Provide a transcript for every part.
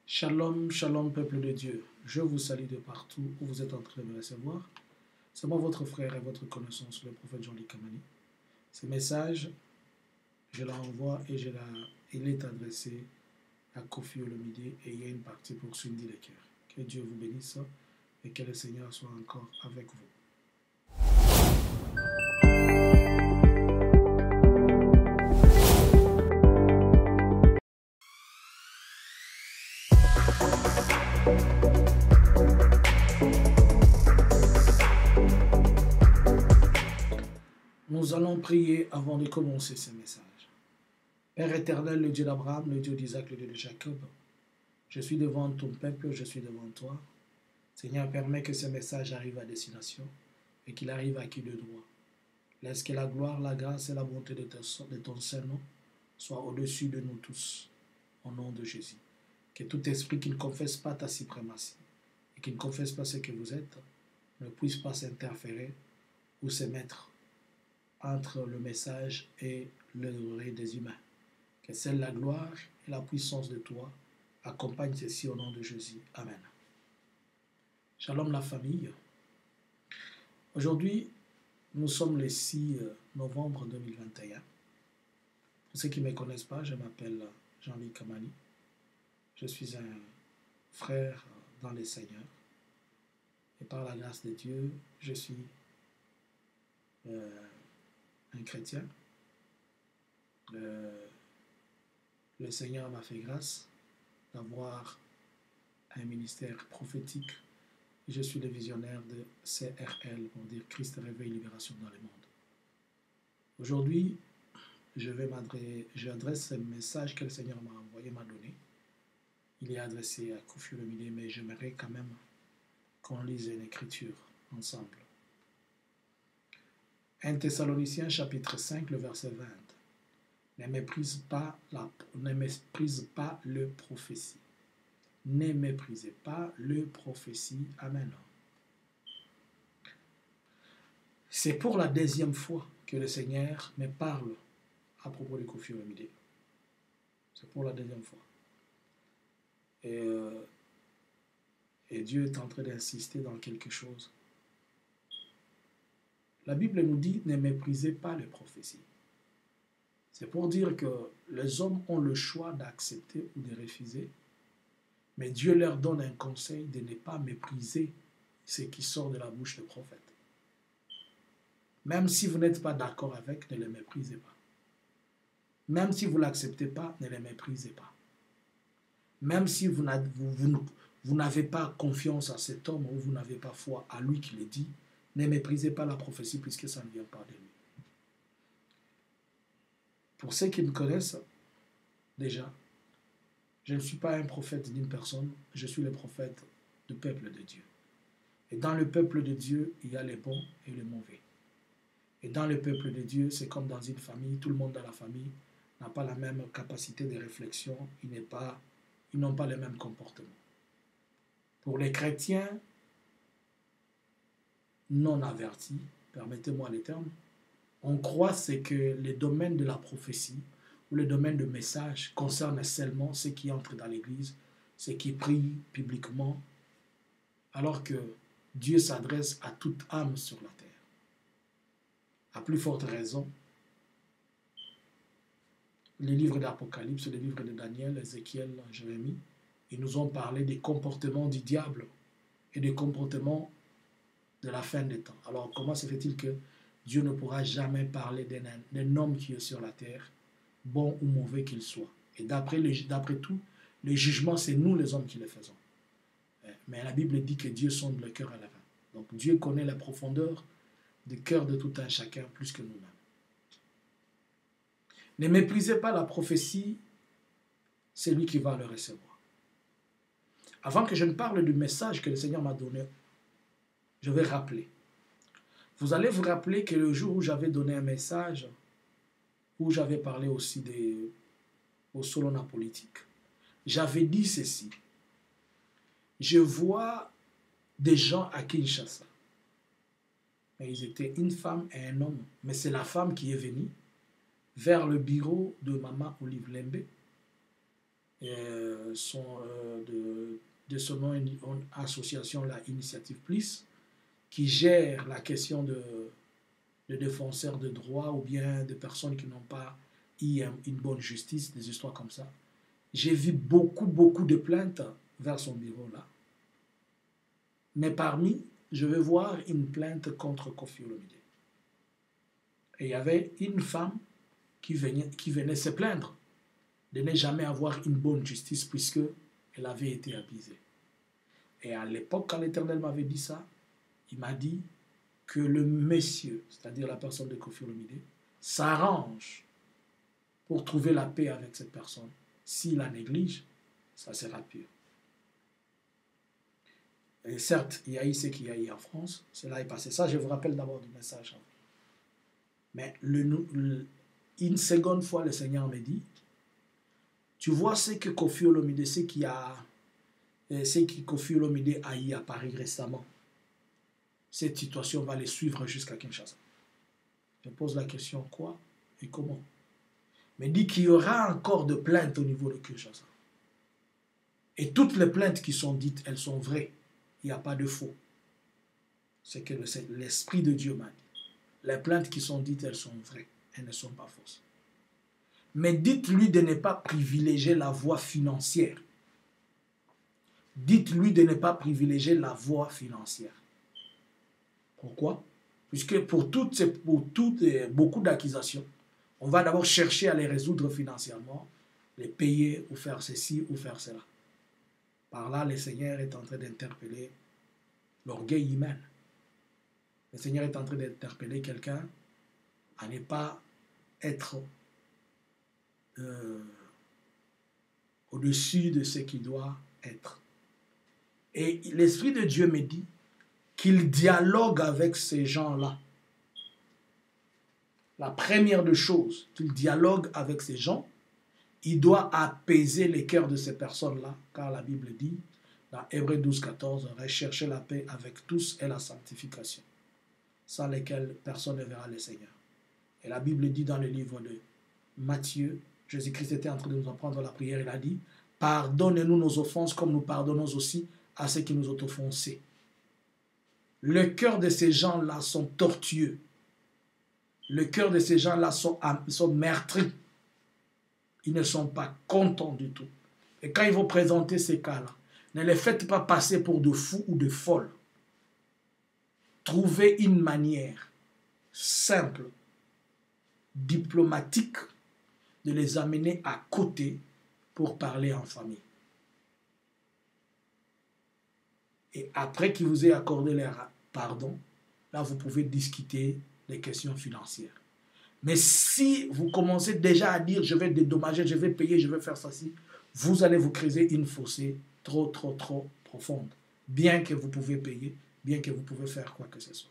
Shalom, shalom, peuple de Dieu. Je vous salue de partout où vous êtes en train de me recevoir. C'est moi, votre frère et votre connaissance, le prophète Jean-Luc Kamani. Ce message, je l'envoie et il est adressé à Kofi Olomide et il y a une partie pour Cindy Lecker. Que Dieu vous bénisse et que le Seigneur soit encore avec vous. Nous allons prier avant de commencer ce message. Père éternel, le Dieu d'Abraham, le Dieu d'Isaac, le Dieu de Jacob, je suis devant ton peuple, je suis devant toi. Seigneur, permets que ce message arrive à destination et qu'il arrive à qui de droit. Laisse que la gloire, la grâce et la bonté de ton Saint-Nom soient au-dessus de nous tous, au nom de Jésus. Que tout esprit qui ne confesse pas ta suprématie et qui ne confesse pas ce que vous êtes ne puisse pas s'interférer ou se mettre entre le message et l'oreille des humains. Que celle la gloire et la puissance de toi accompagnent ceci au nom de Jésus. Amen. Shalom la famille. Aujourd'hui, nous sommes le 6 novembre 2021. Pour ceux qui ne me connaissent pas, je m'appelle Jean-Luc Kamani. Je suis un frère dans le Seigneur. Et par la grâce de Dieu, je suis un chrétien. Le Seigneur m'a fait grâce d'avoir un ministère prophétique. Je suis le visionnaire de CRL, pour dire Christ Réveil Libération dans le monde. Aujourd'hui, j'adresse ce message que le Seigneur m'a envoyé, m'a donné. Il est adressé à Kofi Olomide, mais j'aimerais quand même qu'on lise une écriture ensemble. 1 Thessaloniciens chapitre 5, le verset 20. Ne méprise pas le prophétie. Ne méprisez pas le prophétie. Amen. C'est pour la deuxième fois que le Seigneur me parle à propos de Kofi Olomide. C'est pour la deuxième fois. Et Dieu est en train d'insister dans quelque chose. La Bible nous dit « Ne méprisez pas les prophéties ». C'est pour dire que les hommes ont le choix d'accepter ou de refuser, mais Dieu leur donne un conseil de ne pas mépriser ce qui sort de la bouche des prophètes. Même si vous n'êtes pas d'accord avec, ne les méprisez pas. Même si vous ne l'acceptez pas, ne les méprisez pas. Même si vous n'avez pas confiance à cet homme ou vous n'avez pas foi à lui qui le dit, ne méprisez pas la prophétie puisque ça ne vient pas de lui. Pour ceux qui me connaissent, déjà, je ne suis pas un prophète d'une personne, je suis le prophète du peuple de Dieu. Et dans le peuple de Dieu, il y a les bons et les mauvais. Et dans le peuple de Dieu, c'est comme dans une famille, tout le monde dans la famille n'a pas la même capacité de réflexion, ils n'ont pas les mêmes comportements. Pour les chrétiens non avertis, permettez-moi les termes, on croit c'est que les domaines de la prophétie ou le domaine de message concernent seulement ceux qui entrent dans l'église, ceux qui prient publiquement, alors que Dieu s'adresse à toute âme sur la terre. À plus forte raison, les livres d'Apocalypse, les livres de Daniel, Ézéchiel, Jérémie, ils nous ont parlé des comportements du diable et des comportements de la fin des temps. Alors, comment se fait-il que Dieu ne pourra jamais parler d'un homme qui est sur la terre, bon ou mauvais qu'il soit? Et d'après tout, les jugements, c'est nous les hommes qui les faisons. Mais la Bible dit que Dieu sonde le cœur à la fin. Donc, Dieu connaît la profondeur du cœur de tout un chacun plus que nous-mêmes. Ne méprisez pas la prophétie, c'est lui qui va le recevoir. Avant que je ne parle du message que le Seigneur m'a donné, je vais rappeler. Vous allez vous rappeler que le jour où j'avais donné un message, où j'avais parlé aussi au Solona politique, j'avais dit ceci. Je vois des gens à Kinshasa. Et ils étaient une femme et un homme. Mais c'est la femme qui est venue vers le bureau de Maman Olive Lembe. De son nom, une association, la Initiative Plus, qui gère la question de défenseurs de droits ou bien de personnes qui n'ont pas eu une bonne justice, des histoires comme ça. J'ai vu beaucoup de plaintes vers son bureau là. Mais parmi, je vais voir une plainte contre Koffi Olomide. Et il y avait une femme qui venait se plaindre de ne jamais avoir une bonne justice puisque elle avait été abusée. Et à l'époque, quand l'Éternel m'avait dit ça, il m'a dit que le monsieur, c'est-à-dire la personne de Koffi Olomide, s'arrange pour trouver la paix avec cette personne. S'il la néglige, ça sera pire. Et certes, il y a eu ce qu'il y a eu en France, cela est passé. Ça, je vous rappelle d'abord du message. Mais une seconde fois, le Seigneur me dit, tu vois ce que Koffi Olomide, ce que Koffi Olomide a eu à Paris récemment, cette situation va les suivre jusqu'à Kinshasa. Je pose la question, quoi et comment? Mais dit qu'il y aura encore de plaintes au niveau de Kinshasa. Et toutes les plaintes qui sont dites, elles sont vraies. Il n'y a pas de faux. C'est que l'Esprit de Dieu m'a dit. Les plaintes qui sont dites, elles sont vraies. Elles ne sont pas fausses. Mais dites-lui de ne pas privilégier la voie financière. Dites-lui de ne pas privilégier la voie financière. Pourquoi? Puisque pour beaucoup d'accusations, on va d'abord chercher à les résoudre financièrement, les payer ou faire ceci ou faire cela. Par là, le Seigneur est en train d'interpeller l'orgueil humain. Le Seigneur est en train d'interpeller quelqu'un à ne pas être au-dessus de ce qu'il doit être. Et l'Esprit de Dieu me dit qu'il dialogue avec ces gens-là. La première des choses, qu'il dialogue avec ces gens, il doit apaiser les cœurs de ces personnes-là, car la Bible dit, dans Hébreux 12, 14, recherchez la paix avec tous et la sanctification, sans lesquelles personne ne verra le Seigneur. Et la Bible dit dans le livre de Matthieu, Jésus-Christ était en train de nous apprendre la prière, il a dit, pardonnez-nous nos offenses comme nous pardonnons aussi à ceux qui nous ont offensés. Le cœur de ces gens-là sont tortueux. Le cœur de ces gens-là sont meurtris. Ils ne sont pas contents du tout. Et quand ils vont présenter ces cas-là, ne les faites pas passer pour de fous ou de folles. Trouvez une manière simple, diplomatique, de les amener à côté pour parler en famille. Et après qu'ils vous aient accordé leur pardon, là vous pouvez discuter des questions financières. Mais si vous commencez déjà à dire je vais dédommager, je vais payer, je vais faire ceci, vous allez vous créer une fossée trop profonde. Bien que vous pouvez payer, bien que vous pouvez faire quoi que ce soit.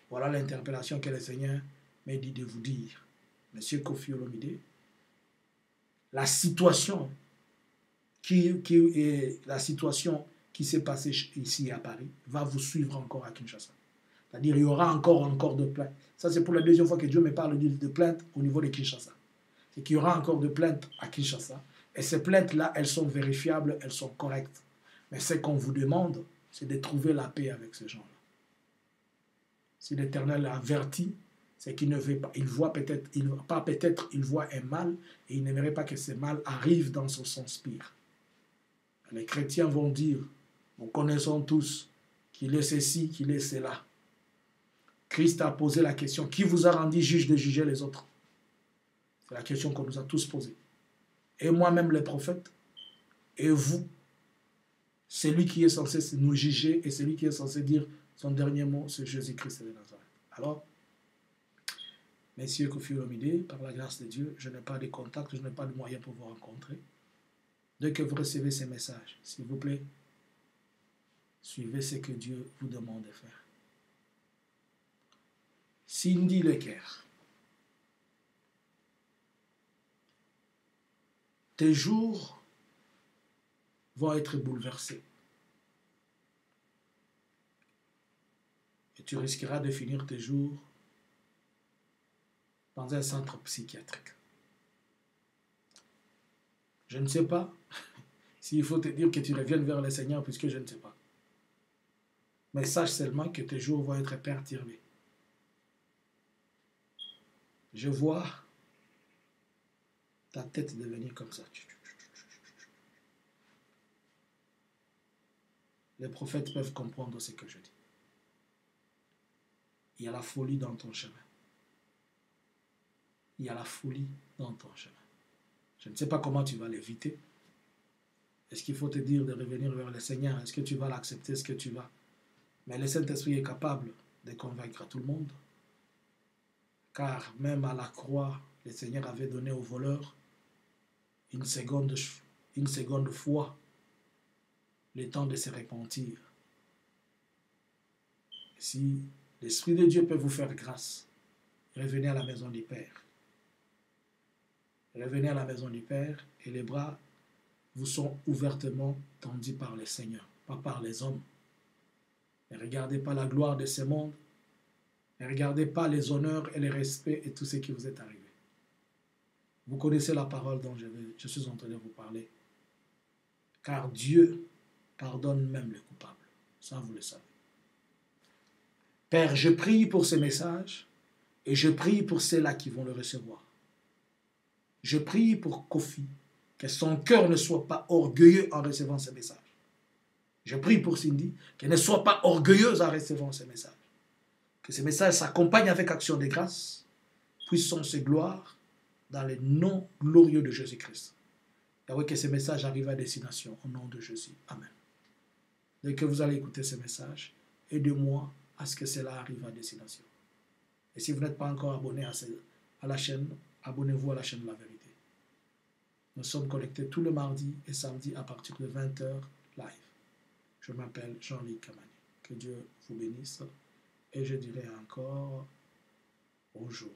Voilà l'interpellation que le Seigneur m'a dit de vous dire. Monsieur Koffi Olomide, la situation qui s'est passée ici à Paris va vous suivre encore à Kinshasa. C'est-à-dire il y aura encore de plaintes. Ça, c'est pour la deuxième fois que Dieu me parle de plaintes au niveau de Kinshasa. C'est qu'il y aura encore de plaintes à Kinshasa. Et ces plaintes-là, elles sont vérifiables, elles sont correctes. Mais ce qu'on vous demande, c'est de trouver la paix avec ces gens-là. Si l'Éternel avertit, c'est qu'il ne veut pas. Il voit peut-être, il voit un mal et il n'aimerait pas que ce mal arrive dans son sens pire. Les chrétiens vont dire, nous connaissons tous qu'il est ceci, qu'il est cela. Christ a posé la question, qui vous a rendu juge de juger les autres? C'est la question qu'on nous a tous posée. Et moi-même les prophètes, et vous, celui qui est censé nous juger et celui qui est censé dire son dernier mot, c'est Jésus-Christ de Nazareth. Alors, Messieurs Kofi Olomide, par la grâce de Dieu, je n'ai pas de contact, je n'ai pas de moyens pour vous rencontrer. Dès que vous recevez ces messages, s'il vous plaît, suivez ce que Dieu vous demande de faire. Cindy Lecaire, tes jours vont être bouleversés. Et tu risqueras de finir tes jours dans un centre psychiatrique. Je ne sais pas s'il faut te dire que tu reviennes vers le Seigneur, puisque je ne sais pas. Mais sache seulement que tes jours vont être perturbés. Je vois ta tête devenir comme ça. Les prophètes peuvent comprendre ce que je dis. Il y a la folie dans ton chemin. Il y a la folie dans ton chemin. Je ne sais pas comment tu vas l'éviter. Est-ce qu'il faut te dire de revenir vers le Seigneur? Est-ce que tu vas l'accepter? Est-ce que tu vas? Mais le Saint-Esprit est capable de convaincre tout le monde. Car même à la croix, le Seigneur avait donné aux voleurs une seconde fois le temps de se repentir. Si l'Esprit de Dieu peut vous faire grâce, revenez à la maison du Père. Revenez à la maison du Père et les bras vous sont ouvertement tendus par le Seigneur, pas par les hommes. Ne regardez pas la gloire de ce monde. Ne regardez pas les honneurs et les respects et tout ce qui vous est arrivé. Vous connaissez la parole dont je suis en train de vous parler. Car Dieu pardonne même les coupables. Ça, vous le savez. Père, je prie pour ce message et je prie pour ceux-là qui vont le recevoir. Je prie pour Kofi, que son cœur ne soit pas orgueilleux en recevant ce message. Je prie pour Cindy, qu'elle ne soit pas orgueilleuse en recevant ce message. Que ce message s'accompagne avec action de grâce, puissance et gloire, dans le nom glorieux de Jésus-Christ. Et que ce message arrive à destination, au nom de Jésus. Amen. Dès que vous allez écouter ce message, aidez-moi à ce que cela arrive à destination. Et si vous n'êtes pas encore abonné à la chaîne, abonnez-vous à la chaîne de la vérité. Nous sommes connectés tous les mardis et samedis à partir de 20h live. Je m'appelle Jean-Luc Kamani. Que Dieu vous bénisse et je dirai encore bonjour.